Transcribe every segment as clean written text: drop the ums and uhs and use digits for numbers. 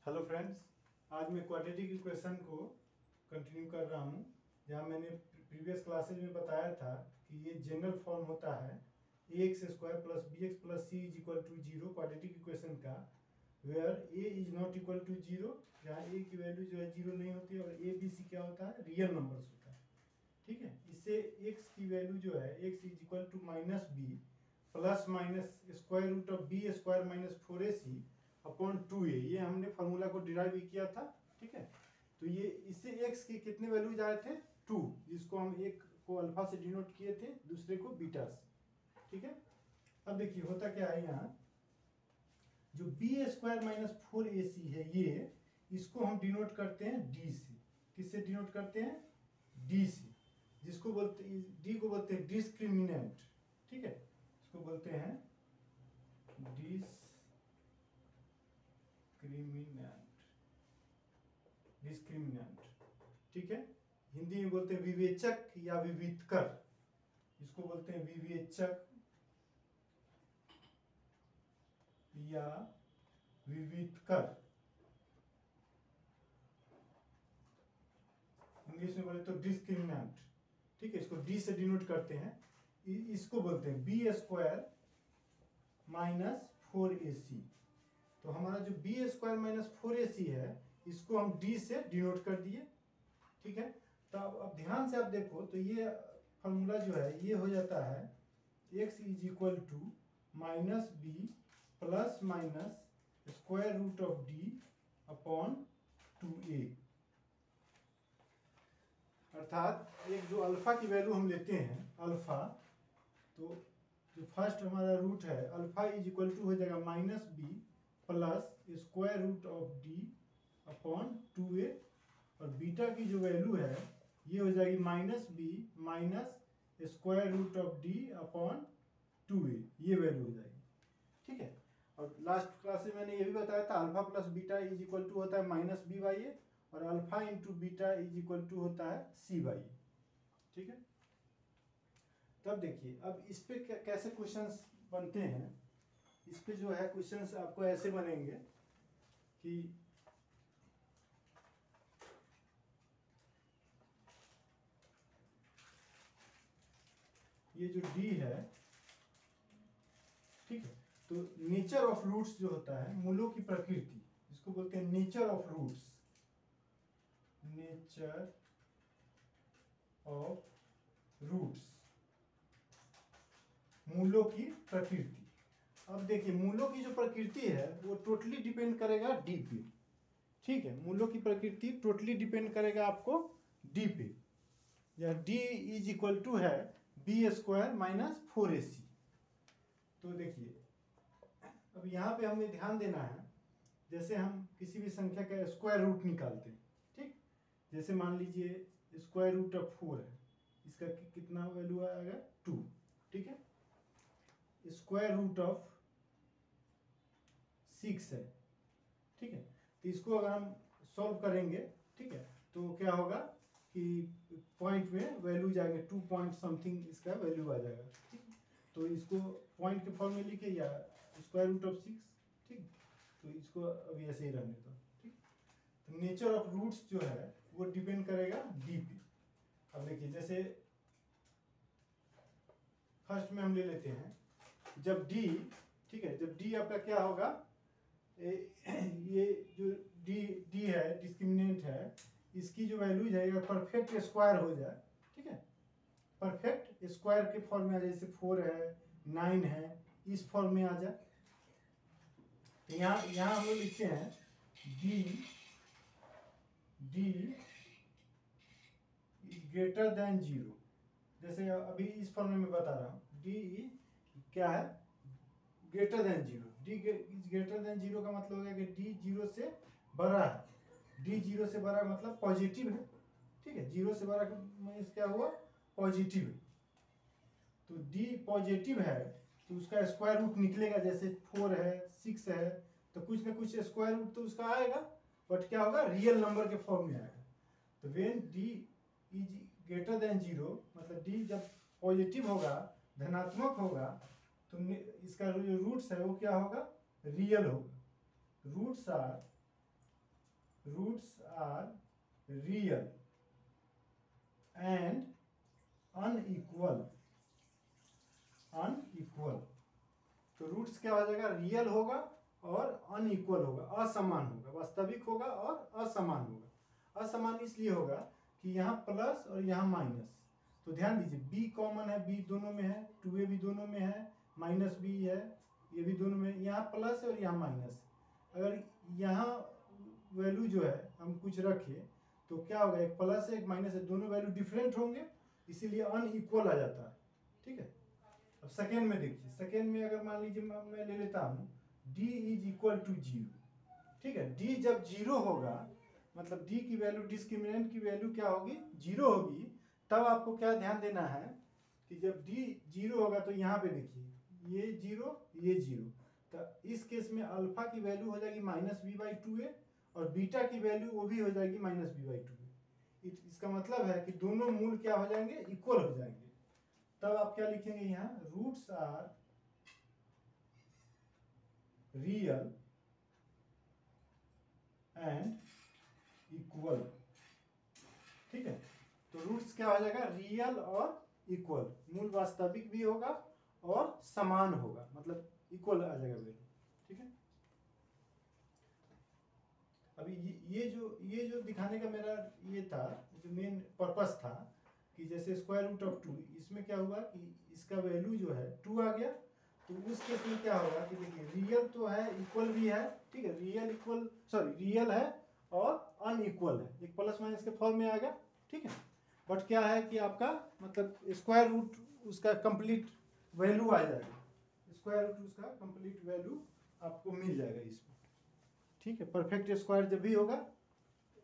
Hello friends, आज मैं quadratic equation को कंटिन्यू कर रहा हूँ। जहाँ मैंने प्रीवियस क्लासेज में बताया था कि ये जनरल फॉर्म होता है ax² + bx + c = 0 quadratic equation का, where a is not equal to 0, जहाँ a की वैल्यू जो है 0 नहीं होती और a b c क्या होता है, रियल नंबर्स होता है। ठीक है, इससे x की वैल्यू जो है x is equal to -b plus minus (b² - 4ac upon 2a, ये हमने फार्मूला को डिराइव किया था। ठीक है, तो ये इससे x के कितने वैल्यूज आए थे, 2, जिसको हम एक को अल्फा से डिनोट किए थे, दूसरे को बीटा से। ठीक है, अब देखिए होता क्या है, यहाँ जो (b² - 4ac है, ये इसको हम डिनोट करते हैं d से। किससे डिनोट करते हैं, d से, जिसको बोलते d को बोलते हैं डिस्क्रिमिनेंट। ठीक है, इसको बोलते हैं डिस्क्रिमिनेंट। ठीक है, हिंदी में बोलते हैं विवेचक या विविधकर, इसको बोलते हैं विवेचक या विविधकर। इंग्लिश में बोले तो डिस्क्रिमिनेंट। ठीक है, इसको डी से डिनोट करते हैं। इसको बोलते हैं (b² - 4ac। तो हमारा जो (b² - 4ac है, इसको हम d से डिनोट कर दिए। ठीक है, तो अब ध्यान से आप देखो तो ये फार्मूला जो है ये हो जाता है x is equal to -b plus minus (d upon 2a। अर्थात एक जो अल्फा की वैल्यू हम लेते हैं अल्फा, तो जो फर्स्ट हमारा रूट है अल्फा इज इक्वल टू हो जाएगा -b plus (d upon 2a, और बीटा की जो वैल्यू है ये हो जाएगी -b minus (d upon 2a, ये वैल्यू हो जाएगी। ठीक है, और लास्ट क्लास में मैंने ये भी बताया था alpha plus beta is equal to होता है -b/a, और alpha into beta is equal to होता है c/a। ठीक है, तब देखिए अब इस पे कैसे क्वेश्चंस बनते हैं। इस पे जो है क्वेश्चंस आपको ऐसे बनेंगे कि ये जो d है, ठीक है, तो नेचर ऑफ रूट्स जो होता है, मूलों की प्रकृति, जिसको बोलते हैं nature of roots, nature of roots, मूलों की प्रकृति। अब देखिए मूलों की जो प्रकृति है वो टोटली डिपेंड करेगा डी पे। ठीक है, मूलों की प्रकृति टोटली डिपेंड करेगा आपको डी पे। या डी इज इक्वल टू है (b² - 4ac। तो देखिए अब यहाँ पे हमें ध्यान देना है, जैसे हम किसी भी संख्या का स्क्वायर रूट निकालते हैं। ठीक, जैसे मान लीजिए (4) है, इसका कितना वैल्यू आएगा, 2। ठीक है, (6) है। ठीक है, तो इसको अगर हम सॉल्व करेंगे, ठीक है, तो क्या होगा कि पॉइंट में वैल्यू जाएंगे 2 पॉइंट समथिंग, इसका वैल्यू आ जाएगा। ठीक, तो इसको पॉइंट के फॉर्म में लिखे या (6). ठीक, तो इसको अभी ऐसे ही रहने दो। ठीक, तो नेचर ऑफ रूट्स जो है वो डिपेंड करेगा डी पे। अब देखिए जैसे फर्स्ट में हम ले लेते हैं, जब डी, ठीक है, जब डी आपका क्या होगा, ये जो डी है डिस्क्रिमिनेंट है, इसकी जो वैल्यू है परफेक्ट स्क्वायर हो जाए। ठीक है, परफेक्ट स्क्वायर के फॉर्म में आ जाए, जैसे 4 है, 9 है, इस फॉर्म में आ जाए। तो यहाँ हम लोग लिखते हैं डी इज ग्रेटर देन 0। जैसे अभी इस फॉर्म में मैं बता रहा हूँ, डी क्या है, greater than 0। D is greater than 0 का मतलब हो गया कि डी 0 से बड़ा है। डी 0 से बड़ा मतलब पॉजिटिव है। ठीक है, 0 से बड़ा मीन्स क्या हुआ, पॉजिटिव है। तो डी पॉजिटिव है तो उसका स्क्वायर रूट निकलेगा, जैसे 4 है, 6 है, तो कुछ ना कुछ स्क्वायर रूट तो उसका आएगा, बट क्या होगा, रियल नंबर के फॉर्म में आएगा। तो when D is greater than 0 मतलब डी जब पॉजिटिव होगा, धनात्मक होगा, तो इसका जो रूट्स है वो क्या होगा, रियल होगा। Roots are roots are real and unequal, unequal. तो रूट्स क्या हो जाएगा, रियल होगा और अनइक्वल होगा, असमान होगा, वास्तविक होगा और असमान होगा। असमान इसलिए होगा कि यहाँ प्लस और यहाँ माइनस। तो ध्यान दीजिए b कॉमन है, b दोनों में है, 2a भी दोनों में है, माइनस b है, ये भी दोनों में, यहाँ प्लस है और यहाँ माइनस। अगर यहाँ वैल्यू जो है हम कुछ रखें तो क्या होगा, एक प्लस है एक माइनस है, दोनों वैल्यू डिफरेंट होंगे, इसीलिए अनइक्वल आ जाता है। ठीक है, अब सेकेंड में देखिए, सेकेंड में अगर मान लीजिए मैं ले लेता हूँ d इज इक्वल टू 0। ठीक है, d जब 0 होगा, मतलब d की वैल्यू, डिस्क्रिमिनेंट की वैल्यू क्या होगी, 0 होगी, तब आपको क्या ध्यान देना है कि जब d 0 होगा तो यहाँ पे देखिए ये 0 ये 0, तो इस केस में अल्फा की वैल्यू हो जाएगी -b/2a और बीटा की वैल्यू वो भी हो जाएगी -b/2a। इसका मतलब है कि दोनों मूल क्या हो जाएंगे, इक्वल हो जाएंगे। तब आप क्या लिखेंगे यहाँ, roots are real and equal. ठीक है, तो रूट्स क्या हो जाएगा, रियल और इक्वल, मूल वास्तविक भी होगा और समान होगा, मतलब इक्वल आ जाएगा वैल्यू। ठीक है, अभी ये जो दिखाने का मेरा ये था, जो मेन पर्पस था कि जैसे स्क्वायर रूट ऑफ 2, इसमें क्या हुआ कि इसका वैल्यू जो है 2 आ गया, तो उस केस में क्या होगा कि देखिए रियल तो है, इक्वल भी है। ठीक है, रियल इक्वल, सॉरी रियल है और अनइक्वल है, एक प्लस माइनस के फॉर्म में आ गया। ठीक है, बट क्या है कि आपका मतलब स्क्वायर रूट उसका कंप्लीट वैल्यू आ जाएगा, स्क्वायर रूट उसका कंप्लीट वैल्यू आपको मिल जाएगा इसमें। ठीक है, परफेक्ट स्क्वायर जब भी होगा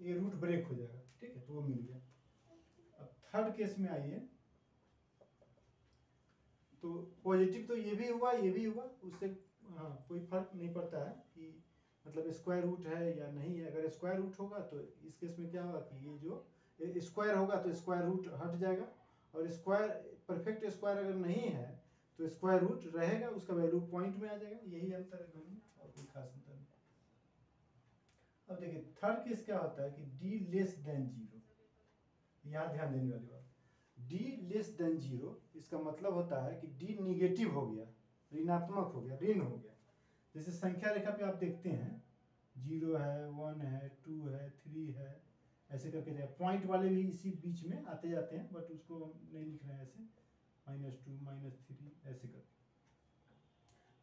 ये रूट ब्रेक हो जाएगा। ठीक है, तो वो मिल गया। अब थर्ड केस में आइए, तो पॉजिटिव तो ये भी हुआ ये भी हुआ, उससे हाँ कोई फर्क नहीं पड़ता है कि मतलब स्क्वायर रूट है या नहीं है। अगर स्क्वायर रूट होगा तो इस केस में क्या होगा कि ये जो स्क्वायर होगा तो स्क्वायर रूट हट जाएगा, और स्क्वायर परफेक्ट स्क्वायर अगर नहीं है तो स्क्वायर रूट रहेगा, उसका वैल्यू पॉइंट में आ जाएगा। यही अंतर है दोनों, और कोई खास अंतर नहीं। अब देखिए थर्ड केस क्या होता है कि d लेस देन 0, यहाँ ध्यान देने वाली बात, d लेस देन 0 इसका मतलब होता है कि d निगेटिव हो गया, ऋणात्मक हो गया, ऋण हो गया। जैसे संख्या रेखा पे आप देखते हैं 0 है, 1 है, 2 है, 3 है, ऐसे करके जाए, पॉइंट वाले भी इसी बीच में आते जाते हैं, बट उसको नहीं लिख रहे हैं ऐसे, -2 -3 ऐसे करके।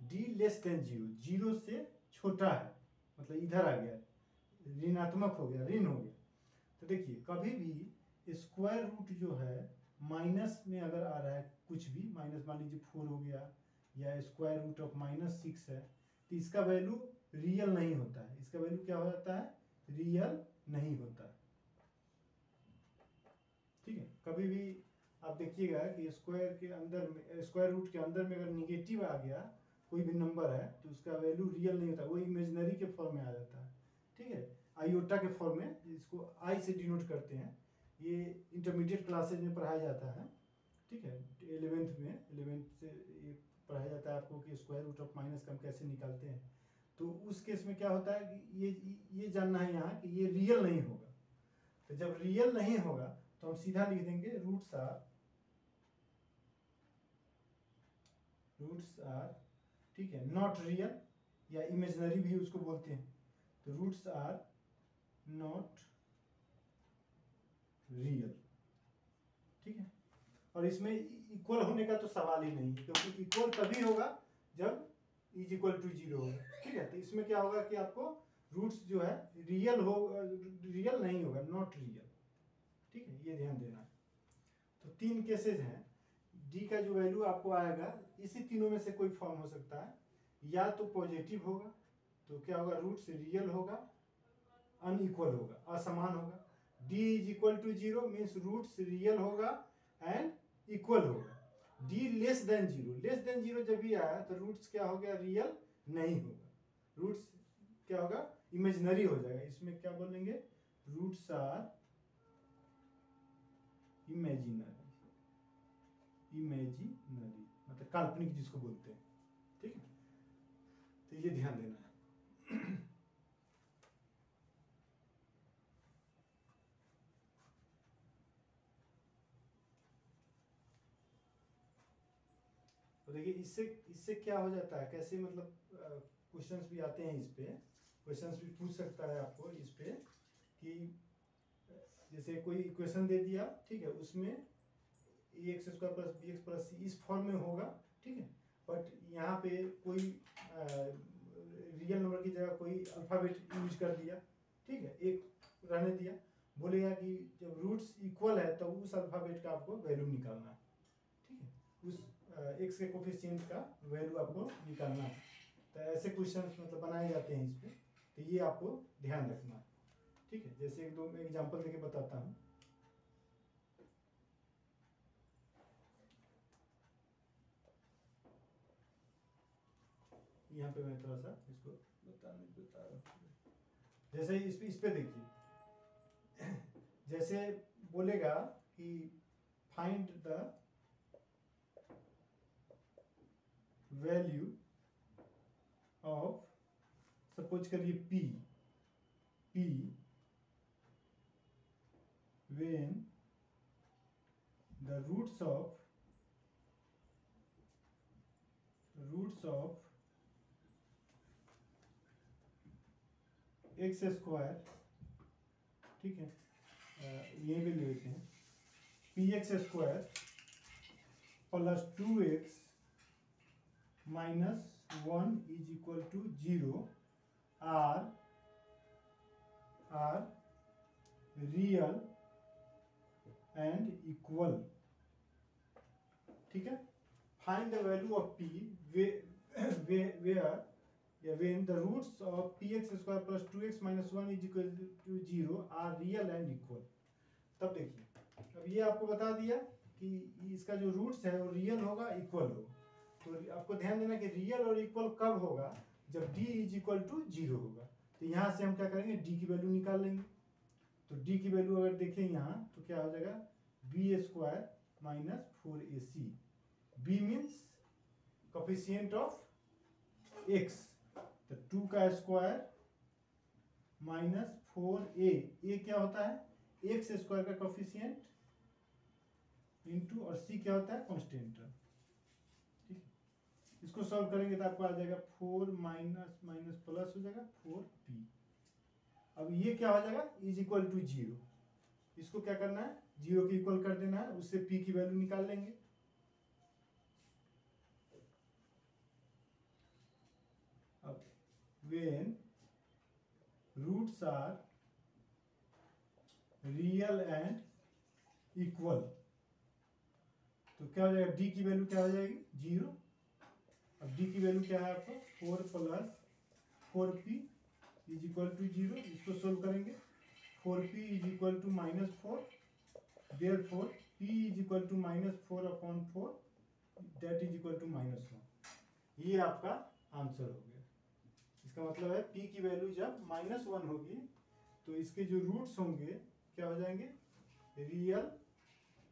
d लेस देन 0, 0 से छोटा है, मतलब इधर आ गया, ऋणात्मक हो गया, ऋण हो गया। तो देखिए कभी भी स्क्वायर रूट जो है माइनस में अगर आ रहा है कुछ भी, माइनस मान लीजिए 4 हो गया, या स्क्वायर रूट ऑफ -6 है, तो इसका वैल्यू रियल नहीं होता है, इसका वैल्यू क्या हो जाता है, रियल नहीं होता है। ठीक है, कभी भी आप देखिएगा कि स्क्वायर के अंदर में, स्क्वायर रूट के अंदर में अगर निगेटिव आ गया कोई भी नंबर है तो उसका वैल्यू रियल नहीं होता, वो इमेजिनरी के फॉर्म में आ जाता है। ठीक है, आयोटा के फॉर्म में, इसको आई से डिनोट करते हैं, ये इंटरमीडिएट क्लासेज में पढ़ाया जाता है। ठीक है, 11th से ये पढ़ाया जाता है आपको कि स्क्वायर रूट ऑफ माइनस का हम कैसे निकालते हैं। तो उस केस में क्या होता है कि ये जानना है यहाँ कि ये रियल नहीं होगा। तो जब रियल नहीं होगा तो हम सीधा लिख देंगे रूट्स आर, ठीक है, नॉट रियल, या इमेजिनरी भी उसको बोलते हैं। तो रूट्स आर नॉट रियल। ठीक है, और इसमें इक्वल होने का तो सवाल ही नहीं, क्योंकि इक्वल तभी होगा जब इज इक्वल टू 0 होगा। ठीक है, तो इसमें क्या होगा कि आपको रूट्स जो है रियल नहीं होगा, नॉट रियल। ठीक है, ये ध्यान देना है। तो 3 केसेस हैं, d का जो वैल्यू आपको आएगा इसी तीनों में से कोई फॉर्म हो सकता है, या तो पॉजिटिव होगा तो क्या होगा, रूट्स रियल होगा, अनइक्वल होगा, असमान होगा। d is equal to 0 means roots real होगा एंड इक्वल होगा। d less than 0, less than 0 जब भी आया तो रूट्स क्या हो गया, रियल नहीं होगा, रूट्स क्या होगा, इमेजिनरी हो जाएगा। इसमें क्या बोलेंगे, रूट्स आर इमेजिनरी, मतलब काल्पनिक जिसको बोलते हैं। ठीक है, तो ये ध्यान देना है। देखिए इससे इससे क्या हो जाता है, कैसे मतलब क्वेश्चंस भी आते हैं, इस पे क्वेश्चंस भी पूछ सकता है आपको इस पे कि जैसे कोई इक्वेशन दे दिया, ठीक है, उसमें ax square plus B X plus C इस फॉर्म में होगा, ठीक है, बट यहाँ पे कोई रियल नंबर की जगह कोई अल्फाबेट यूज कर दिया, ठीक है, एक रहने दिया, बोलेगा कि जब रूट्स इक्वल है तो उस अल्फाबेट का आपको वैल्यू निकालना है, ठीक है, उस एक्स के कोफिशिएंट का वैल्यू आपको निकालना है। तो ऐसे क्वेश्चंस मतलब बनाए जाते हैं इस पे, तो ये आपको ध्यान रखना है, ठीक है। जैसे एक दो एग्जांपल देके बताता हूँ। यहाँ पे मैं थोड़ा सा इसको बता रहा हूँ। जैसे इस पे देखिए, जैसे बोलेगा कि find the value of, suppose करिए p when the roots of x square, ठीक है, ये भी लेते हैं, px square plus 2x minus 1 is equal to 0 are real and equal, ठीक है। Find the value of p where when the roots of px square plus 2x minus 1 is equal to 0 are real and equal। तब देखिए, अब ये आपको बता दिया कि इसका जो रूट्स है वो रियल होगा, इक्वल होगा। तो आपको ध्यान देना कि रियल और इक्वल कब होगा, जब d इज इक्वल टू 0 होगा। तो यहाँ से हम क्या करेंगे, d की वैल्यू निकाल लेंगे। तो d की वैल्यू अगर देखें यहाँ तो क्या हो जाएगा, b square minus 4ac। b means coefficient of x, तो 2 का स्क्वायर माइनस 4a, a क्या होता है, एक्स स्क्वायर का कोफिशिएंट इंटू, और c क्या होता है, कांस्टेंट, ठीक है। इसको सॉल्व करेंगे तो आपको आ जाएगा 4 माइनस माइनस प्लस हो जाएगा 4p। अब ये क्या हो जाएगा, इज इक्वल टू 0। इसको क्या करना है, 0 की इक्वल कर देना है, उससे p की वैल्यू निकाल लेंगे। अब when roots are real and equal, तो क्या हो जाएगा, d की वैल्यू क्या हो जाएगी, 0। अब d की वैल्यू क्या है आपको, 4 plus 4p is equal to 0। इसको सोल्व करेंगे, 4p is equal to minus 4, therefore p is equal to minus 4/4 that is equal to -1। ये आपका आंसर हो गया। इसका मतलब है p की वैल्यू जब -1 होगी तो इसके जो रूट्स होंगे क्या हो जाएंगे, रियल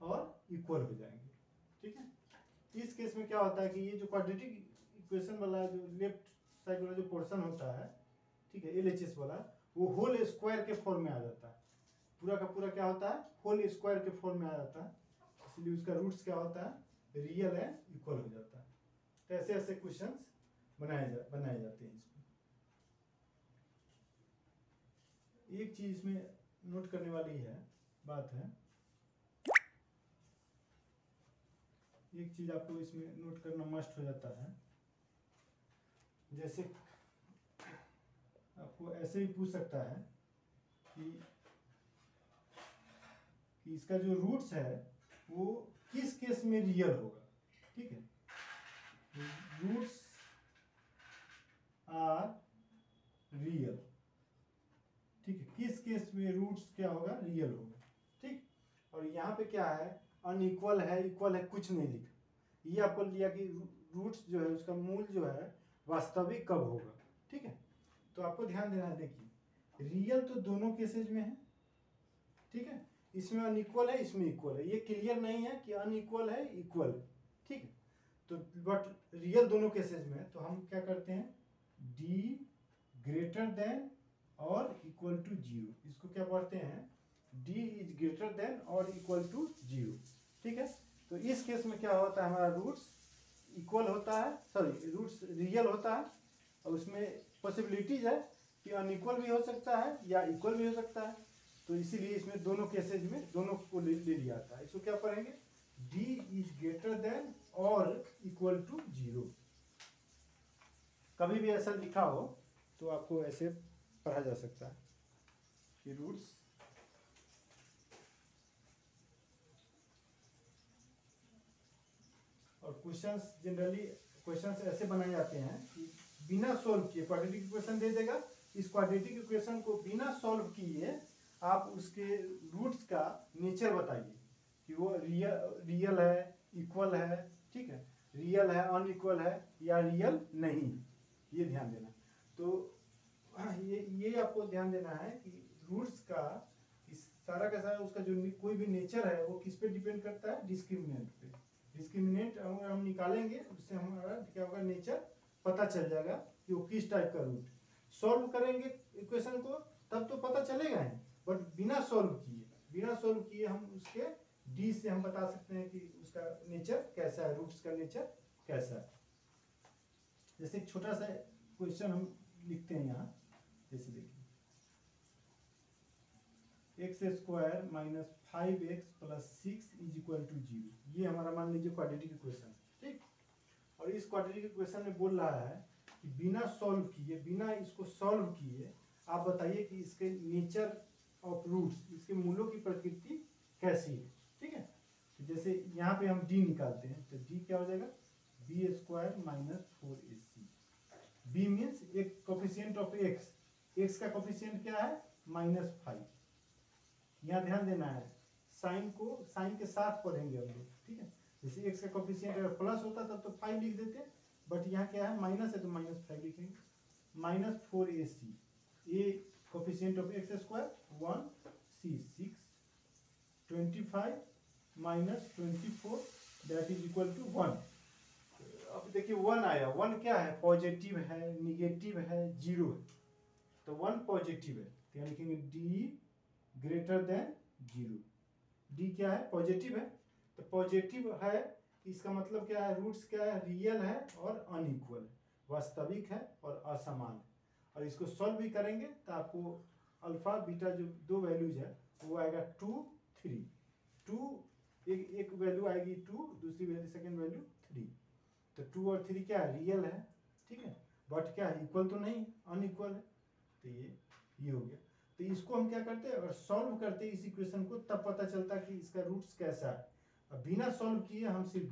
और इक्वल हो जाएंगे, ठीक है। इस केस में क्या होता है कि ये जो क्वाड्रेटिक इक्वेशन वाला जो लेफ्ट साइड वाला जो पोर्शन होता है, ठीक है, LHS वाला, वो होल स्क्वायर के फॉर्म में आ जाता है। पूरा का पूरा क्या होता है, होल स्क्वायर के फॉर्म में आ जाता है, इसलिए उसका रूट्स क्या होता है, रियल एंड इक्वल हो जाता है। तो ऐसे ऐसे क्वेश्चंस बनाए जाते हैं। इसमें एक चीज इसमें नोट करने वाली है बात है, एक चीज आपको इसमें नोट करना मस्ट हो जाता है। जैसे आपको ऐसे ही पूछ सकता है कि इसका जो रूट्स है वो किस केस में रियल होगा, ठीक है। रूट्स आर रियल, ठीक है, किस केस में रूट्स क्या होगा, रियल होगा, ठीक। और यहाँ पे क्या है, अनइक्वल है, इक्वल है, कुछ नहीं लिखा। ये आपको लिया कि रूट्स जो है उसका मूल जो है वास्तविक कब होगा, ठीक है। तो आपको ध्यान देना है, देखिए रियल तो दोनों केसेज में है, ठीक है, इसमें अनइक्वल है, इसमें इक्वल है। ये क्लियर नहीं है कि अनइक्वल है, इक्वल है, ठीक है। तो बट रियल दोनों केसेज में है, तो हम क्या करते हैं, d ग्रेटर देन और इक्वल टू 0, इसको क्या पढ़ते हैं, d इज ग्रेटर देन और इक्वल टू 0, ठीक है। तो इस केस में क्या होता है, हमारा रूट्स इक्वल होता है, सॉरी रूट्स रियल होता है, और उसमें पॉसिबिलिटीज है कि अनइक्वल भी हो सकता है या इक्वल भी हो सकता है। तो इसीलिए इसमें दोनों केसेज में दोनों को ले लिया था। इसको क्या पढ़ेंगे, d इज ग्रेटर देन और इक्वल टू 0। कभी भी ऐसा लिखा हो तो आपको ऐसे पढ़ा जा सकता है कि रूट्स और क्वेश्चंस, जनरली क्वेश्चंस ऐसे बनाए जाते हैं कि बिना सॉल्व किए क्वाड्रेटिक इक्वेशन दे देगा, इस क्वाड्रेटिक इक्वेशन को बिना सॉल्व किए आप उसके रूट्स का नेचर बताइए कि वो रियल है, इक्वल है, ठीक है, रियल है, अनइक्वल है या रियल नहीं, ये ध्यान देना। तो ये आपको ध्यान देना है कि रूट्स का सारा का सारा उसका जो कोई भी नेचर है वो किस पे डिपेंड करता है, डिस्क्रिमिनेंट पे। डिस्क्रिमिनेंट अगर हम निकालेंगे उससे हमारा क्या होगा, नेचर पता चल जाएगा कि वो किस टाइप का रूट। सॉल्व करेंगे इक्वेशन को तब तो पता चलेगा ही, बट बिना सॉल्व किए हम उसके डी से हम बता सकते हैं कि उसका नेचर कैसा है, रूट्स का नेचर कैसा है। जैसे एक छोटा सा क्वेश्चन हम लिखते हैं यहाँ, जैसे देखिए x² minus 5x plus 6 is equal to 0। ये हमारा मान लीजिए क्वाड्रेटिक इक्वेशन है, ठीक। और इस क्वाड्रेटिक इक्वेशन में बोल रहा है कि बिना सॉल्व किए, बिना इसको सॉल्व किए आप बताइए कि इसके नेचर ऑफ रूट्स, इसके मूलों की प्रकृति कैसी है, ठीक है। तो जैसे यहाँ पे हम d निकालते हैं तो d क्या हो जाएगा, b² minus 4ac। b means एक कोफिशिएंट ऑफ x का कोफिशिएंट क्या है, -5। यहाँ ध्यान देना है, साइन के साथ पढ़ेंगे हम लोग, ठीक है। जैसे x का कोफिशिएंट अगर प्लस होता तब तो 5 लिख देते, बट यहाँ क्या है, माइनस है तो -5 लिखेंगे। -4ac, a coefficient of x² 1, c 6, 25 minus 24 that is equal to 1। अब देखिए 1 आया, 1 क्या है, पॉजिटिव है, निगेटिव है, 0 है, तो 1 पॉजिटिव है तो यहाँ लिखेंगे d ग्रेटर देन 0। d क्या है, पॉजिटिव है, तो पॉजिटिव है इसका मतलब क्या है, रूट्स क्या है, रियल है और अनइक्वल, वास्तविक है और असमान है। और इसको सॉल्व भी करेंगे तो आपको अल्फा बीटा जो दो वैल्यूज है वो आएगा 2, 3। 2 एक वैल्यू आएगी 2, दूसरी वैल्यू सेकेंड वैल्यू 3। तो 2 और 3 क्या है, रियल है, ठीक है, बट क्या है, इक्वल तो नहीं, अनइक्वल है। तो ये हो गया। तो इसको हम क्या करते हैं, अगर सॉल्व करते हैं इस इक्वेशन को तब पता चलता है कि इसका रूट्स कैसा है। अब बिना सॉल्व किए हम सिर्फ